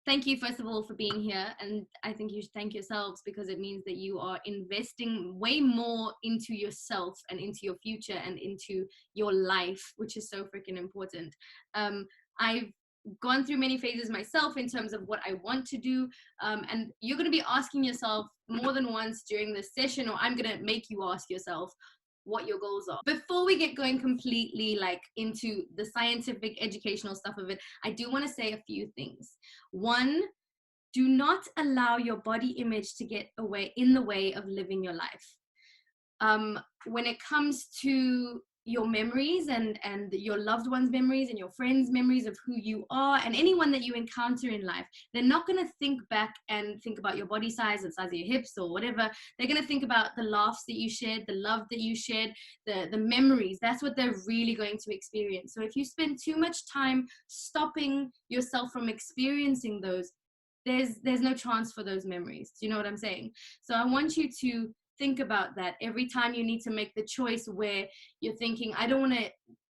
thank you, first of all, for being here. And I think you should thank yourselves, because it means that you are investing way more into yourself and into your future and into your life, which is so freaking important. I've gone through many phases myself in terms of what I want to do. And you're going to be asking yourself more than once during this session, or I'm going to make you ask yourself what your goals are. Before we get going completely like into the scientific educational stuff of it, I do want to say a few things. One, do not allow your body image to get in the way of living your life. When it comes to your memories and your loved ones' memories and your friends' memories of who you are, and anyone that you encounter in life, they're not going to think back and think about your body size and size of your hips or whatever. They're going to think about the laughs that you shared, the love that you shared, the memories. That's what they're really going to experience. So if you spend too much time stopping yourself from experiencing those, there's no chance for those memories. Do you know what I'm saying? So I want you to think about that every time you need to make the choice where you're thinking, I don't want to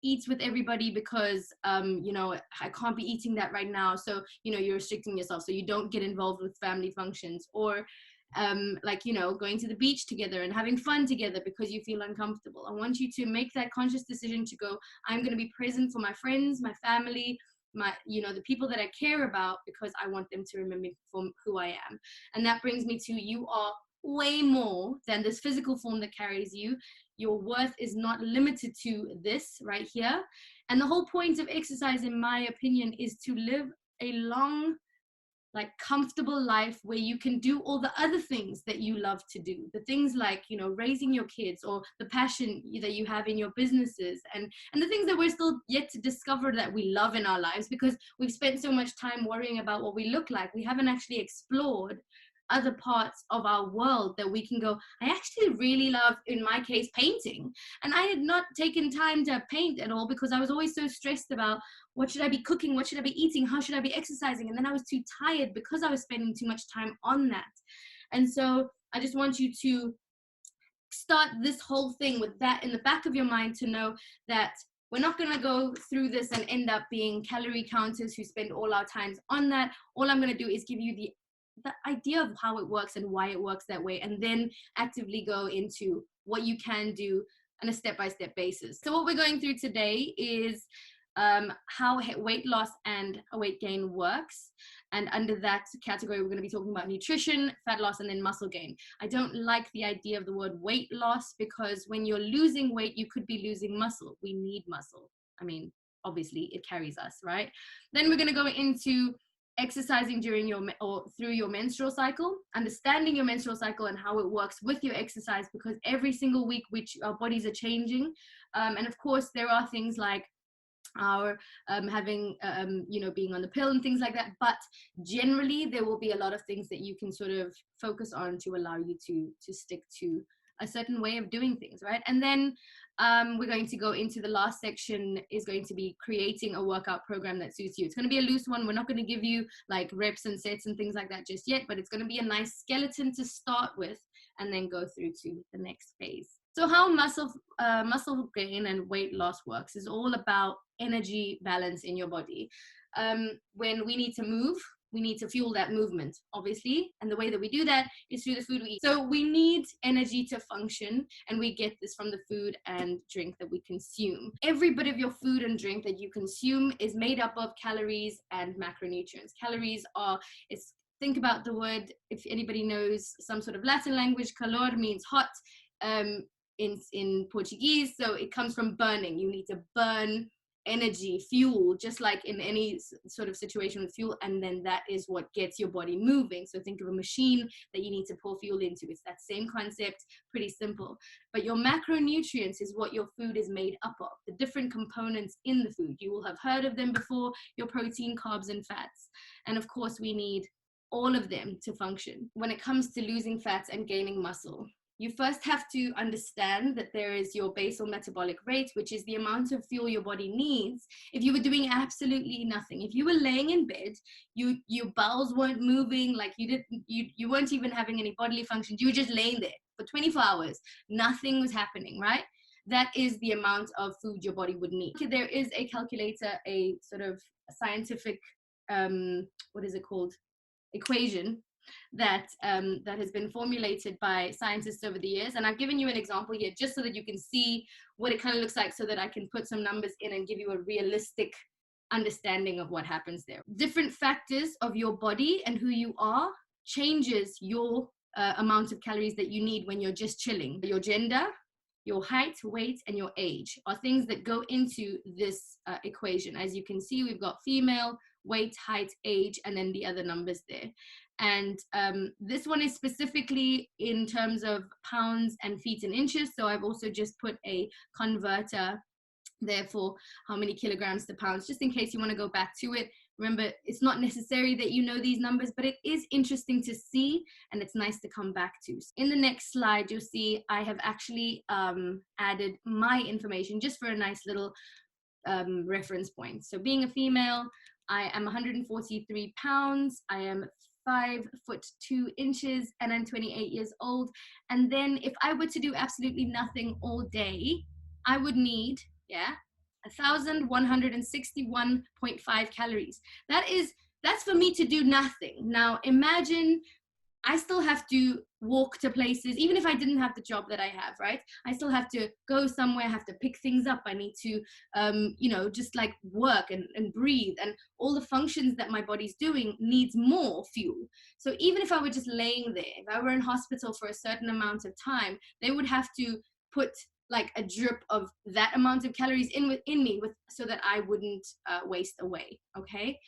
eat with everybody because you know, I can't be eating that right now. So, you know, you're restricting yourself so you don't get involved with family functions, or like, you know, going to the beach together and having fun together because you feel uncomfortable. I want you to make that conscious decision to go, I'm going to be present for my friends, my family, my, you know, the people that I care about, because I want them to remember for who I am. And that brings me to, you are way more than this physical form that carries you. Your worth is not limited to this right here. And the whole point of exercise, in my opinion, is to live a long, like, comfortable life where you can do all the other things that you love to do. The things like, you know, raising your kids, or the passion that you have in your businesses, and the things that we're still yet to discover that we love in our lives, because we've spent so much time worrying about what we look like. We haven't actually explored other parts of our world that we can go, I actually really love, in my case, painting. And I had not taken time to paint at all because I was always so stressed about, what should I be cooking? What should I be eating? How should I be exercising? And then I was too tired because I was spending too much time on that. And so I just want you to start this whole thing with that in the back of your mind, to know that we're not going to go through this and end up being calorie counters who spend all our times on that. All I'm going to do is give you the idea of how it works and why it works that way, and then actively go into what you can do on a step-by-step basis. So what we're going through today is how weight loss and weight gain works. And under that category, we're going to be talking about nutrition, fat loss, and then muscle gain. I don't like the idea of the word weight loss, because when you're losing weight, you could be losing muscle. We need muscle. I mean, obviously it carries us, right? Then we're going to go into exercising during or through your menstrual cycle, understanding your menstrual cycle and how it works with your exercise, because every single week our bodies are changing. And of course, there are things like our having you know, being on the pill and things like that, but generally there will be a lot of things that you can sort of focus on to allow you to stick to a certain way of doing things, right? And then we're going to go into the last section, is going to be creating a workout program that suits you. It's going to be a loose one. We're not going to give you like reps and sets and things like that just yet, but it's going to be a nice skeleton to start with, and then go through to the next phase. So how muscle gain and weight loss works is all about energy balance in your body. When we need to move, we need to fuel that movement, obviously. And the way that we do that is through the food we eat. So we need energy to function, and we get this from the food and drink that we consume. Every bit of your food and drink that you consume is made up of calories and macronutrients. Calories are, think about the word, if anybody knows some sort of Latin language, calor means hot in Portuguese. So it comes from burning. You need to burn energy, fuel, just like in any sort of situation with fuel, and then that is what gets your body moving. So think of a machine that you need to pour fuel into. It's that same concept, pretty simple. But your macronutrients is what your food is made up of, the different components in the food. You will have heard of them before: your protein, carbs, and fats. And of course, we need all of them to function. When it comes to losing fats and gaining muscle, you first have to understand that there is your basal metabolic rate, which is the amount of fuel your body needs if you were doing absolutely nothing. If you were laying in bed, your bowels weren't moving, like you weren't even having any bodily functions, you were just laying there for 24 hours, nothing was happening, right? That is the amount of food your body would need. There is a calculator, a sort of scientific what is it called, equation that that has been formulated by scientists over the years. And I've given you an example here just so that you can see what it kind of looks like, so that I can put some numbers in and give you a realistic understanding of what happens there. Different factors of your body and who you are changes your amount of calories that you need when you're just chilling. Your gender, your height, weight, and your age are things that go into this equation. As you can see, we've got female, weight, height, age, and then the other numbers there. And this one is specifically in terms of pounds and feet and inches. So I've also just put a converter there for how many kilograms to pounds, just in case you want to go back to it. Remember, it's not necessary that you know these numbers, but it is interesting to see, and it's nice to come back to. In the next slide, you'll see I have actually added my information just for a nice little reference point. So being a female, I am 143 pounds. I am 5'2", and I'm 28 years old. And then if I were to do absolutely nothing all day, I would need, 1,161.5 calories. That's for me to do nothing. Now imagine I still have to walk to places, even if I didn't have the job that I have, right? I still have to go somewhere, have to pick things up. I need to, just like work and breathe, and all the functions that my body's doing needs more fuel. So even if I were just laying there, if I were in hospital for a certain amount of time, they would have to put like a drip of that amount of calories in me so that I wouldn't waste away, okay?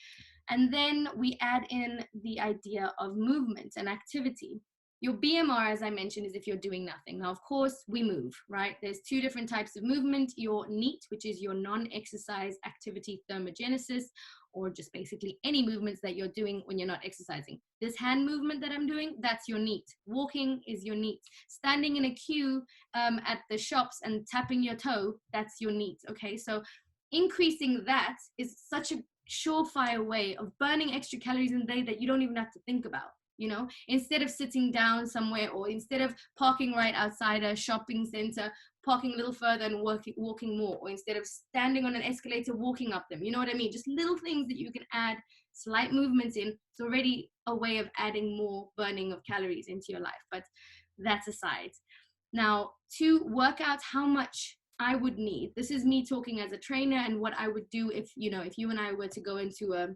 And then we add in the idea of movement and activity. Your BMR, as I mentioned, is if you're doing nothing. Now, of course, we move, right? There's two different types of movement. Your NEAT, which is your non-exercise activity thermogenesis, or just basically any movements that you're doing when you're not exercising. This hand movement that I'm doing, that's your NEAT. Walking is your NEAT. Standing in a queue at the shops and tapping your toe, that's your NEAT, okay? So increasing that is such a surefire way of burning extra calories in the day that you don't even have to think about. Instead of sitting down somewhere, or instead of parking right outside a shopping center, parking a little further and walking more, or instead of standing on an escalator, walking up them. You know what I mean? Just little things that you can add slight movements in. It's already a way of adding more burning of calories into your life, but that's aside. Now, to work out how much I would need, this is me talking as a trainer and what I would do if you and I were to go into a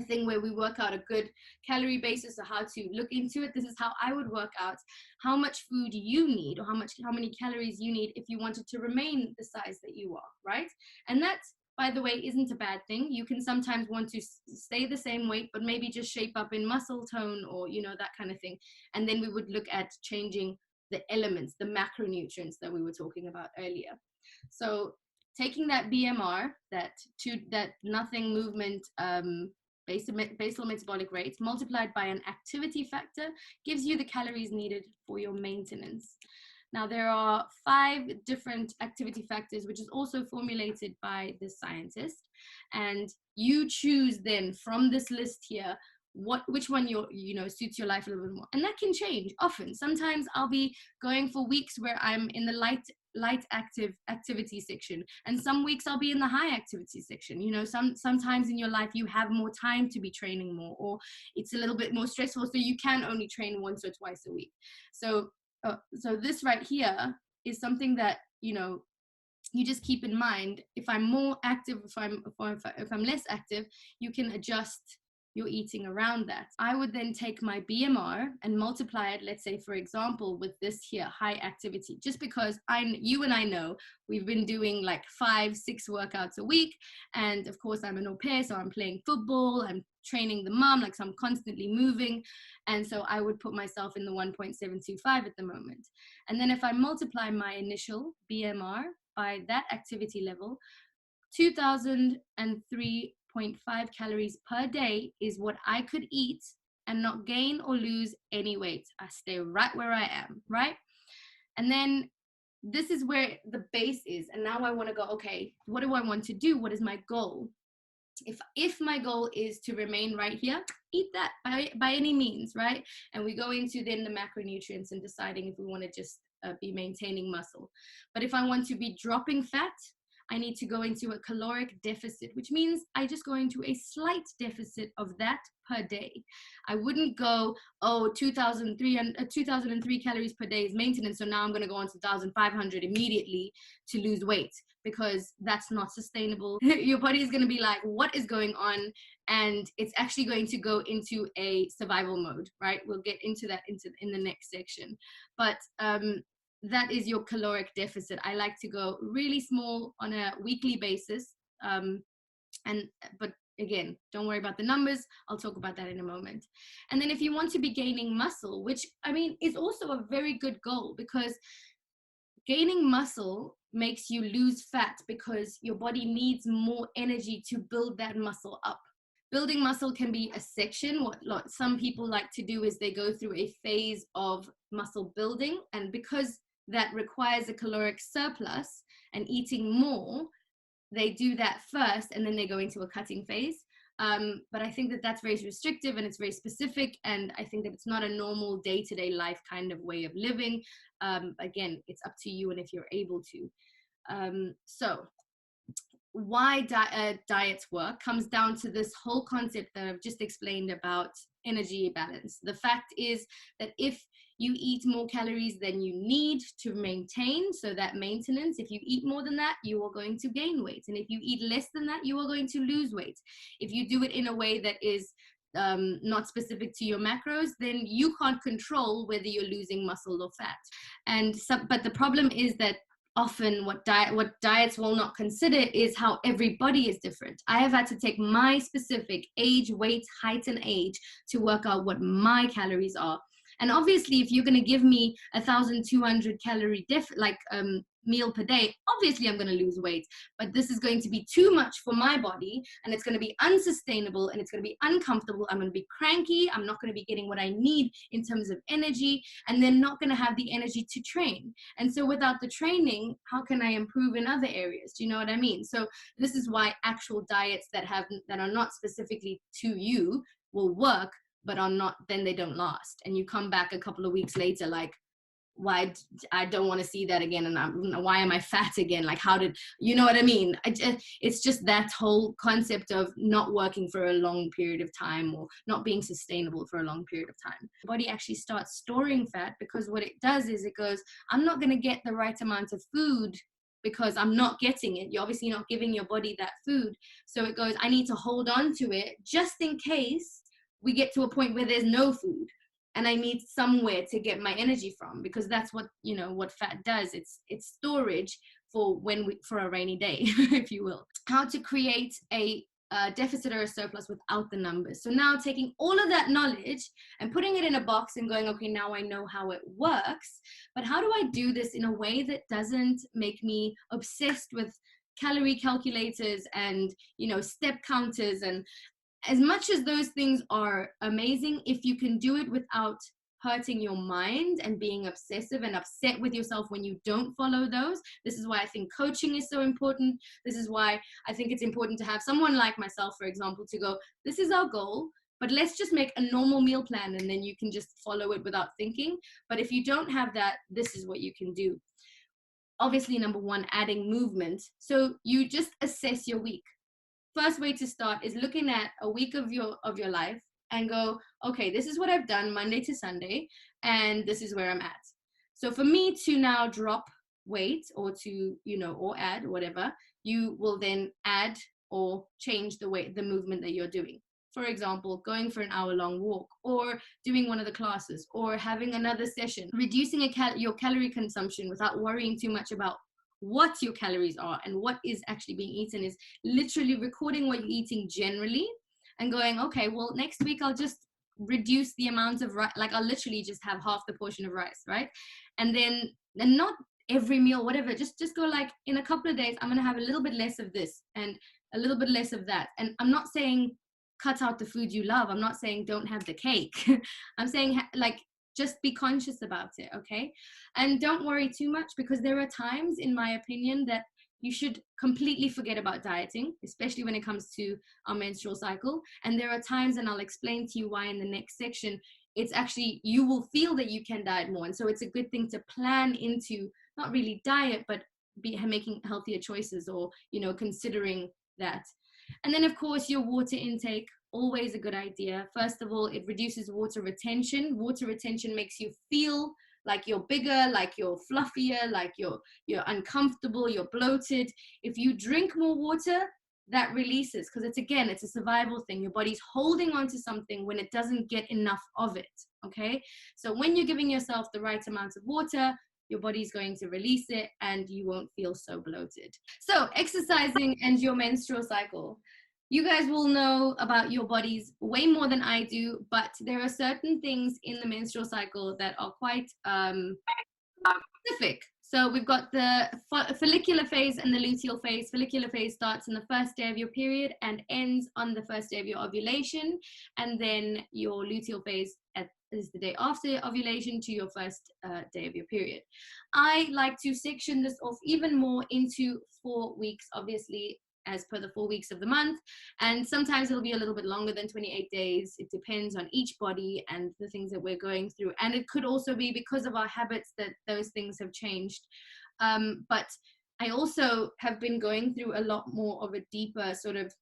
thing where we work out a good calorie basis, or how to look into it. This is how I would work out how much food you need, or how many calories you need if you wanted to remain the size that you are, right? And that, by the way, isn't a bad thing. You can sometimes want to stay the same weight, but maybe just shape up in muscle tone, or that kind of thing. And then we would look at changing the elements, the macronutrients that we were talking about earlier. So taking that BMR, that nothing movement basal metabolic rate, multiplied by an activity factor, gives you the calories needed for your maintenance. Now, there are 5 different activity factors, which is also formulated by the scientist, and you choose then from this list here which one suits your life a little bit more. And that can change often. Sometimes I'll be going for weeks where I'm in the light active activity section, and some weeks I'll be in the high activity section. Sometimes in your life you have more time to be training more, or it's a little bit more stressful, so you can only train once or twice a week. So this right here is something that you just keep in mind. If I'm more active, if I'm less active, you can adjust your eating around that. I would then take my BMR and multiply it, let's say, for example, with this here, high activity, just because you and I know we've been doing like 5-6 workouts a week. And of course, I'm an au pair, so I'm playing football, I'm training the mom, so I'm constantly moving. And so I would put myself in the 1.725 at the moment. And then if I multiply my initial BMR by that activity level, 2003.5 calories per day is what I could eat and not gain or lose any weight. I stay right where I am, right? And then this is where the base is. And now I want to go, okay, what do I want to do? What is my goal? If my goal is to remain right here, eat that by any means, right? And we go into then the macronutrients and deciding if we want to just be maintaining muscle. But if I want to be dropping fat, I need to go into a caloric deficit, which means I just go into a slight deficit of that per day. I wouldn't go, oh, 2003 calories per day is maintenance, so now I'm going to go on to 1,500 immediately to lose weight, because that's not sustainable. Your body is going to be like, what is going on? And it's actually going to go into a survival mode, right? We'll get into that in the next section. But that is your caloric deficit. I like to go really small on a weekly basis. But again, don't worry about the numbers. I'll talk about that in a moment. And then if you want to be gaining muscle, which I mean is also a very good goal, because gaining muscle makes you lose fat because your body needs more energy to build that muscle up. Building muscle can be a section. What some people like to do is they go through a phase of muscle building, and because that requires a caloric surplus and eating more, they do that first and then they go into a cutting phase. But I think that that's very restrictive and it's very specific, and I think that it's not a normal day-to-day life kind of way of living. Again, it's up to you and if you're able to. So why diets work comes down to this whole concept that I've just explained about energy balance. The fact is that if you eat more calories than you need to maintain, so that maintenance, if you eat more than that, you are going to gain weight. And if you eat less than that, you are going to lose weight. If you do it in a way that is not specific to your macros, then you can't control whether you're losing muscle or fat. But the problem is that often what diets will not consider is how everybody is different. I have had to take my specific age, weight, height, and age to work out what my calories are. And obviously, if you're going to give me 1,200 calorie meal per day, obviously I'm going to lose weight. But this is going to be too much for my body, and it's going to be unsustainable, and it's going to be uncomfortable. I'm going to be cranky. I'm not going to be getting what I need in terms of energy, and then not going to have the energy to train. And so without the training, how can I improve in other areas? Do you know what I mean? So this is why actual diets that are not specifically to you will work, but are not, then they don't last. And you come back a couple of weeks later, like, why I don't want to see that again, and why am I fat again? Like, how did, you know what I mean? It's just that whole concept of not working for a long period of time, or not being sustainable for a long period of time. The body actually starts storing fat, because what it does is it goes, I'm not going to get the right amount of food because I'm not getting it. You're obviously not giving your body that food. So it goes, I need to hold on to it just in case we get to a point where there's no food and I need somewhere to get my energy from, because that's what, what fat does. It's storage for for a rainy day, if you will. How to create a deficit or a surplus without the numbers. So now taking all of that knowledge and putting it in a box and going, okay, now I know how it works, but how do I do this in a way that doesn't make me obsessed with calorie calculators and, step counters? And as much as those things are amazing, if you can do it without hurting your mind and being obsessive and upset with yourself when you don't follow those, this is why I think coaching is so important. This is why I think it's important to have someone like myself, for example, to go, this is our goal, but let's just make a normal meal plan, and then you can just follow it without thinking. But if you don't have that, this is what you can do. Obviously, number one, adding movement. So you just assess your week. First way to start is looking at a week of your life and go, okay, this is what I've done Monday to Sunday, and this is where I'm at. So for me to now drop weight, or to, or add whatever, you will then add or change the movement that you're doing. For example, going for an hour-long walk, or doing one of the classes, or having another session. Reducing your calorie consumption without worrying too much about what your calories are and what is actually being eaten is literally recording what you're eating generally and going, okay, well, next week I'll just reduce the amount of rice. Like, I'll literally just have half the portion of rice, right? And not every meal, whatever, just go like, in a couple of days, I'm going to have a little bit less of this and a little bit less of that. And I'm not saying cut out the food you love. I'm not saying don't have the cake. I'm saying just be conscious about it, okay? And don't worry too much, because there are times, in my opinion, that you should completely forget about dieting, especially when it comes to our menstrual cycle. And there are times, and I'll explain to you why in the next section, it's actually, you will feel that you can diet more. And so it's a good thing to plan into, not really diet, but be making healthier choices, or, you know, considering that. And then, of course, your water intake, always a good idea. First of all, it reduces water retention. Water retention makes you feel like you're bigger, like you're fluffier, like you're uncomfortable, you're bloated. If you drink more water, that releases, because it's a survival thing. Your body's holding on to something when it doesn't get enough of it. Okay, so when you're giving yourself the right amount of water, your body's going to release it and you won't feel so bloated. So exercising and your menstrual cycle. You guys will know about your bodies way more than I do, but there are certain things in the menstrual cycle that are quite specific. So we've got the follicular phase and the luteal phase. Follicular phase starts on the first day of your period and ends on the first day of your ovulation. And then your luteal phase is the day after ovulation to your first day of your period. I like to section this off even more into 4 weeks, obviously, as per the 4 weeks of the month. And sometimes it'll be a little bit longer than 28 days. It depends on each body and the things that we're going through. And it could also be because of our habits that those things have changed. But I also have been going through a lot more of a deeper sort of,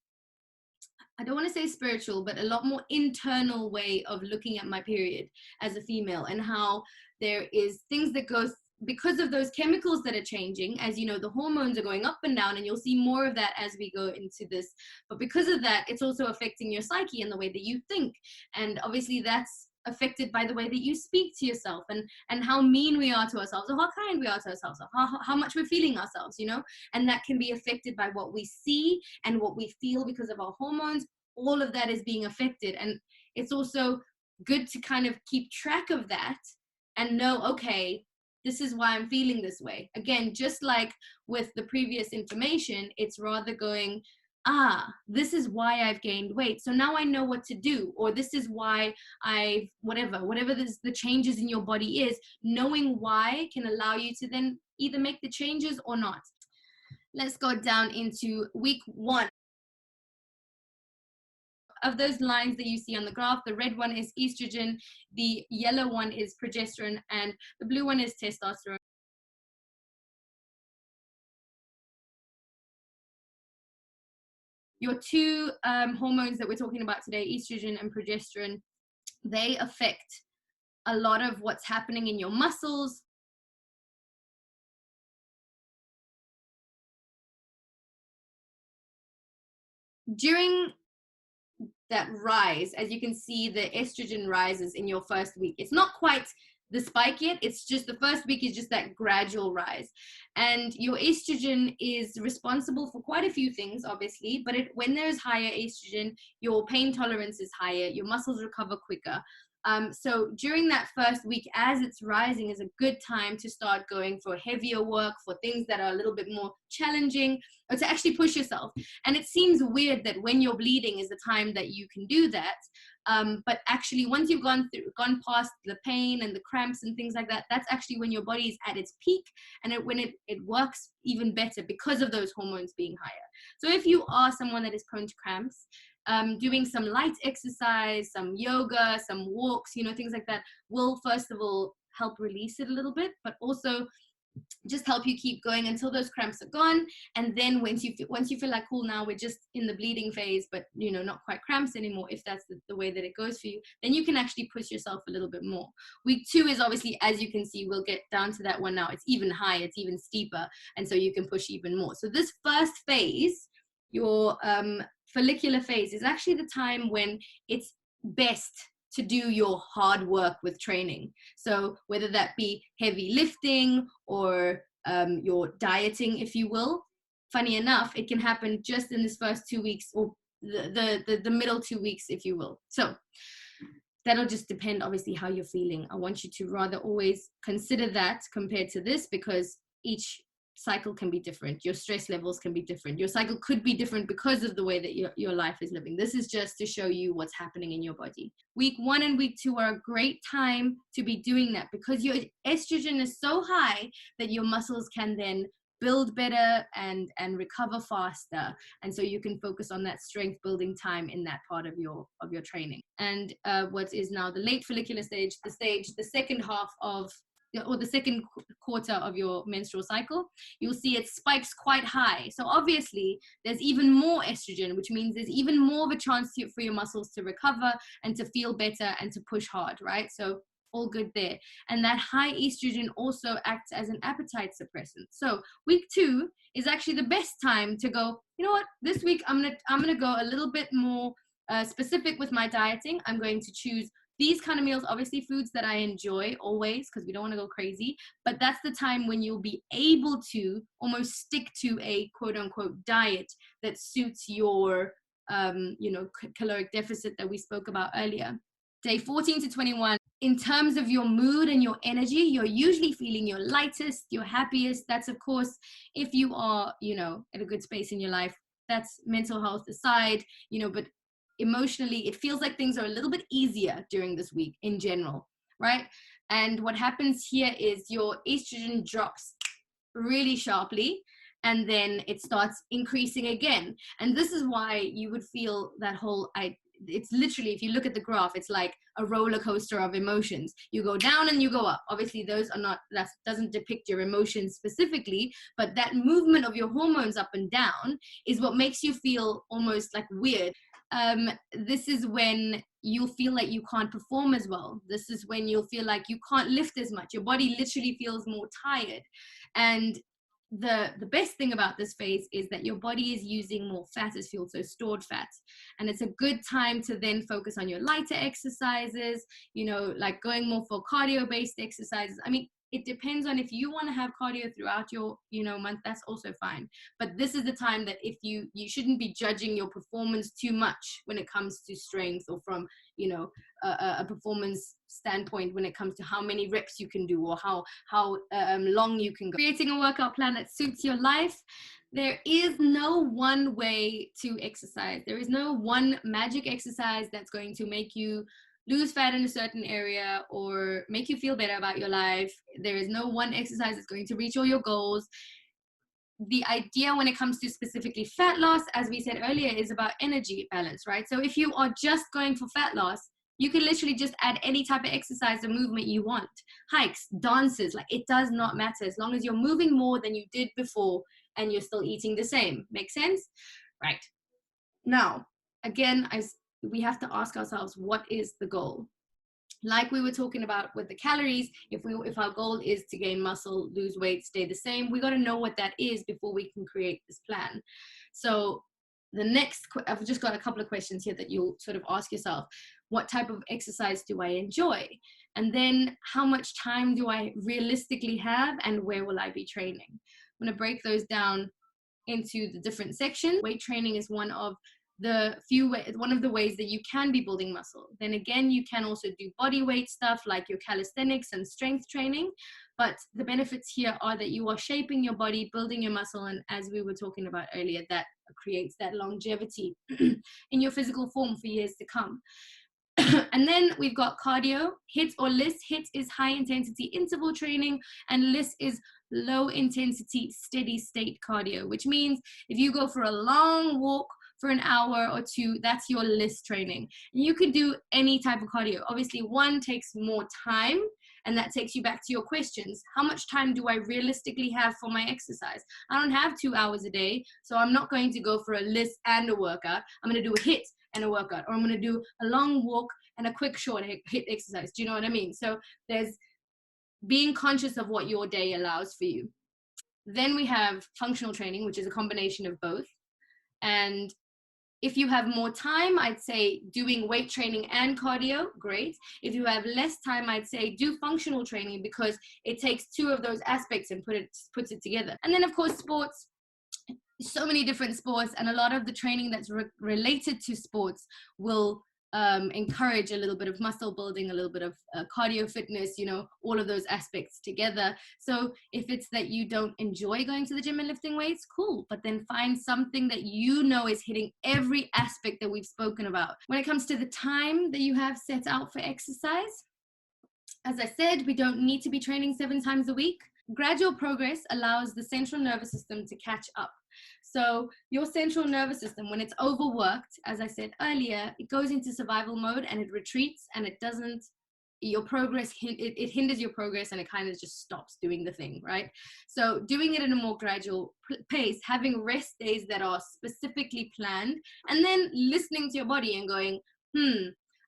I don't want to say spiritual, but a lot more internal way of looking at my period as a female, and how there is things that go because of those chemicals that are changing. As you know, the hormones are going up and down, and you'll see more of that as we go into this. But because of that, it's also affecting your psyche and the way that you think. And obviously that's affected by the way that you speak to yourself, and how mean we are to ourselves, or how kind we are to ourselves, or how much we're feeling ourselves, you know. And that can be affected by what we see and what we feel because of our hormones. All of that is being affected, and it's also good to kind of keep track of that and know, okay, this is why I'm feeling this way. Again, just like with the previous information, it's rather going, this is why I've gained weight, so now I know what to do. Or this is why I've whatever this, the changes in your body is. Knowing why can allow you to then either make the changes or not. Let's go down into week 1. Of those lines that you see on the graph, the red one is estrogen, the yellow one is progesterone, and the blue one is testosterone. Your two hormones that we're talking about today, estrogen and progesterone, they affect a lot of what's happening in your muscles. During that rise, as you can see, the estrogen rises in your first week. It's not quite the spike yet, it's just the first week is just that gradual rise. And your estrogen is responsible for quite a few things, obviously, but when there's higher estrogen, your pain tolerance is higher, your muscles recover quicker. So during that first week, as it's rising, is a good time to start going for heavier work, for things that are a little bit more challenging, or to actually push yourself. And it seems weird that when you're bleeding is the time that you can do that. But actually, once you've gone past the pain and the cramps and things like that, that's actually when your body is at its peak, and when it works even better because of those hormones being higher. So if you are someone that is prone to cramps, doing some light exercise, some yoga, some walks, you know, things like that will first of all help release it a little bit, but also just help you keep going until those cramps are gone. And then once you feel like, cool, now we're just in the bleeding phase, but you know, not quite cramps anymore, if that's the way that it goes for you, then you can actually push yourself a little bit more. Week 2 is obviously, as you can see, we'll get down to that one now, it's even higher, it's even steeper, and so you can push even more. So this first phase, your follicular phase, is actually the time when it's best to do your hard work with training. So whether that be heavy lifting or your dieting, if you will. Funny enough, it can happen just in this first 2 weeks, or the middle 2 weeks, if you will. So that'll just depend, obviously, how you're feeling. I want you to rather always consider that compared to this, because each cycle can be different. Your stress levels can be different. Your cycle could be different because of the way that your life is living. This is just to show you what's happening in your body. Week 1 and week 2 are a great time to be doing that, because your estrogen is so high that your muscles can then build better and recover faster, and so you can focus on that strength building time in that part of your training. And what is now the late follicular stage, the second half of or the second quarter of your menstrual cycle, you'll see it spikes quite high. So obviously there's even more estrogen, which means there's even more of a chance for your muscles to recover and to feel better and to push hard, right? So all good there. And that high estrogen also acts as an appetite suppressant. So week 2 is actually the best time to go, you know what, this week I'm gonna go a little bit more specific with my dieting. I'm going to choose these kind of meals, obviously foods that I enjoy always, because we don't want to go crazy, but that's the time when you'll be able to almost stick to a quote unquote diet that suits your caloric deficit that we spoke about earlier. Day 14 to 21, in terms of your mood and your energy, you're usually feeling your lightest, your happiest. That's of course if you are, at a good space in your life. That's mental health aside, but emotionally it feels like things are a little bit easier during this week in general, right? And what happens here is your estrogen drops really sharply, and then it starts increasing again. And this is why you would feel that whole it's literally, if you look at the graph, it's like a roller coaster of emotions. You go down and you go up. Obviously those are not, that doesn't depict your emotions specifically, but that movement of your hormones up and down is what makes you feel almost like weird. This is when you'll feel like you can't perform as well. This is when you'll feel like you can't lift as much. Your body literally feels more tired. And the best thing about this phase is that your body is using more fat as fuel, so stored fats. And it's a good time to then focus on your lighter exercises, like going more for cardio-based exercises. I mean, it depends on if you want to have cardio throughout your month, that's also fine. But this is the time that if you shouldn't be judging your performance too much when it comes to strength, or from a performance standpoint when it comes to how many reps you can do, or how long you can go. Creating a workout plan that suits your life. There is no one way to exercise. There is no one magic exercise that's going to make you lose fat in a certain area or make you feel better about your life. There is no one exercise that's going to reach all your goals. The idea when it comes to specifically fat loss, as we said earlier, is about energy balance, right? So if you are just going for fat loss, you can literally just add any type of exercise or movement you want. Hikes, dances, like it does not matter as long as you're moving more than you did before and you're still eating the same. Make sense? Right. Now, again, we have to ask ourselves, what is the goal? Like we were talking about with the calories, if our goal is to gain muscle, lose weight, stay the same, we got to know what that is before we can create this plan. So I've just got a couple of questions here that you'll sort of ask yourself. What type of exercise do I enjoy? And then how much time do I realistically have, and where will I be training? I'm going to break those down into the different sections. Weight training is one of the ways that you can be building muscle. Then again, you can also do body weight stuff like your calisthenics and strength training. But the benefits here are that you are shaping your body, building your muscle, and as we were talking about earlier, that creates that longevity in your physical form for years to come. And then we've got cardio, HIIT or LISS. HIIT is high intensity interval training, and LISS is low intensity steady state cardio, which means if you go for a long walk for an hour or two, that's your LISS training. And you can do any type of cardio. Obviously, one takes more time, and that takes you back to your questions. How much time do I realistically have for my exercise? I don't have 2 hours a day, so I'm not going to go for a LISS and a workout. I'm going to do a HIIT and a workout, or I'm going to do a long walk and a quick short HIIT exercise. Do you know what I mean? So there's being conscious of what your day allows for you. Then we have functional training, which is a combination of both. And if you have more time, I'd say doing weight training and cardio, great. If you have less time, I'd say do functional training, because it takes two of those aspects and puts it together. And then of course, sports. So many different sports, and a lot of the training that's related to sports will encourage a little bit of muscle building, a little bit of cardio fitness, all of those aspects together. So if it's that you don't enjoy going to the gym and lifting weights, cool, but then find something that is hitting every aspect that we've spoken about. When it comes to the time that you have set out for exercise, as I said, we don't need to be training 7 times a week. Gradual progress allows the central nervous system to catch up. So your central nervous system, when it's overworked, as I said earlier, it goes into survival mode and it retreats, and it doesn't, your progress, it hinders your progress, and it kind of just stops doing the thing, right? So doing it in a more gradual pace, having rest days that are specifically planned, and then listening to your body and going,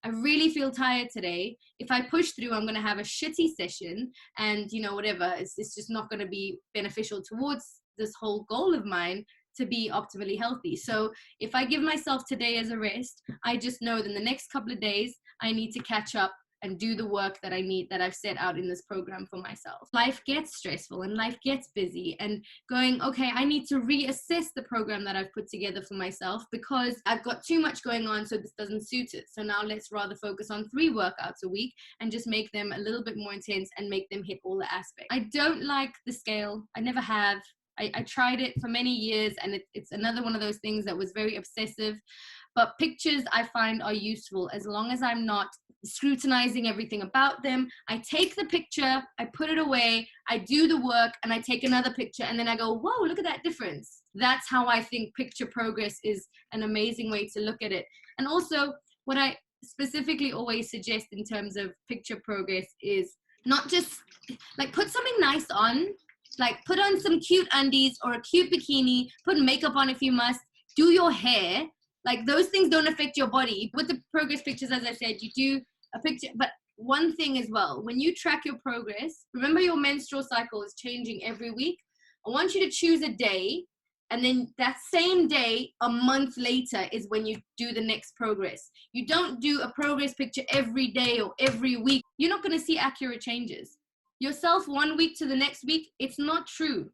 I really feel tired today. If I push through, I'm going to have a shitty session, and whatever, it's just not going to be beneficial towards this whole goal of mine to be optimally healthy. So if I give myself today as a rest, I just know that in the next couple of days, I need to catch up and do the work that I've set out in this program for myself. Life gets stressful and life gets busy, and going, okay, I need to reassess the program that I've put together for myself because I've got too much going on, so this doesn't suit it. So now let's rather focus on 3 workouts a week and just make them a little bit more intense and make them hit all the aspects. I don't like the scale. I never have. I tried it for many years, and it's another one of those things that was very obsessive. But pictures I find are useful as long as I'm not scrutinizing everything about them. I take the picture, I put it away, I do the work, and I take another picture, and then I go, whoa, look at that difference. That's how I think picture progress is an amazing way to look at it. And also, what I specifically always suggest in terms of picture progress is not just like put something nice on, like put on some cute undies or a cute bikini, put makeup on if you must, do your hair. Like those things don't affect your body. With the progress pictures, as I said, you do a picture. But one thing as well, when you track your progress, remember your menstrual cycle is changing every week. I want you to choose a day, and then that same day, a month later, is when you do the next progress. You don't do a progress picture every day or every week. You're not going to see accurate changes. Yourself 1 week to the next week, it's not true.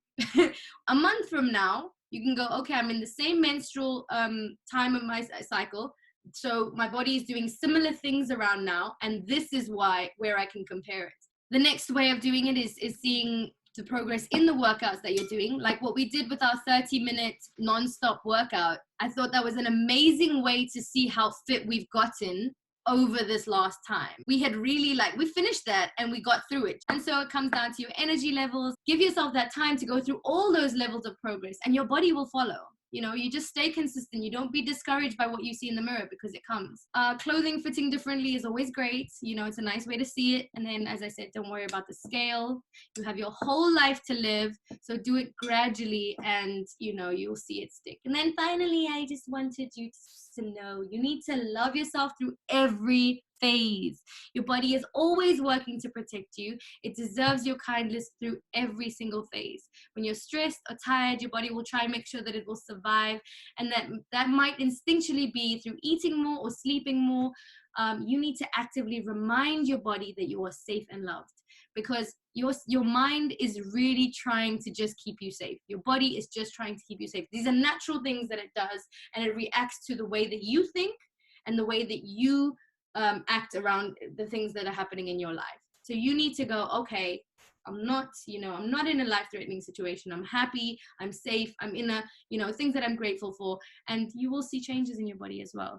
A month from now, you can go, okay, I'm in the same menstrual time of my cycle, so my body is doing similar things around now, and this is where I can compare it. The next way of doing it is seeing the progress in the workouts that you're doing, like what we did with our 30-minute non-stop workout. I thought that was an amazing way to see how fit we've gotten over this last time. We had really we finished that and we got through it. And so it comes down to your energy levels. Give yourself that time to go through all those levels of progress, and your body will follow. You just stay consistent. You don't be discouraged by what you see in the mirror, because it comes. Clothing fitting differently is always great. It's a nice way to see it. And then, as I said, don't worry about the scale. You have your whole life to live. So do it gradually, and, you'll see it stick. And then finally, I just wanted you to know you need to love yourself through every phase. Your body is always working to protect you. It deserves your kindness through every single phase. When you're stressed or tired, your body will try and make sure that it will survive, and that might instinctually be through eating more or sleeping more. You need to actively remind your body that you are safe and loved, because your mind is really trying to just keep you safe. Your body is just trying to keep you safe. These are natural things that it does, and it reacts to the way that you think and the way that you act around the things that are happening in your life. So you need to go, okay, I'm not in a life-threatening situation. I'm happy, I'm safe, I'm in things that I'm grateful for, and you will see changes in your body as well.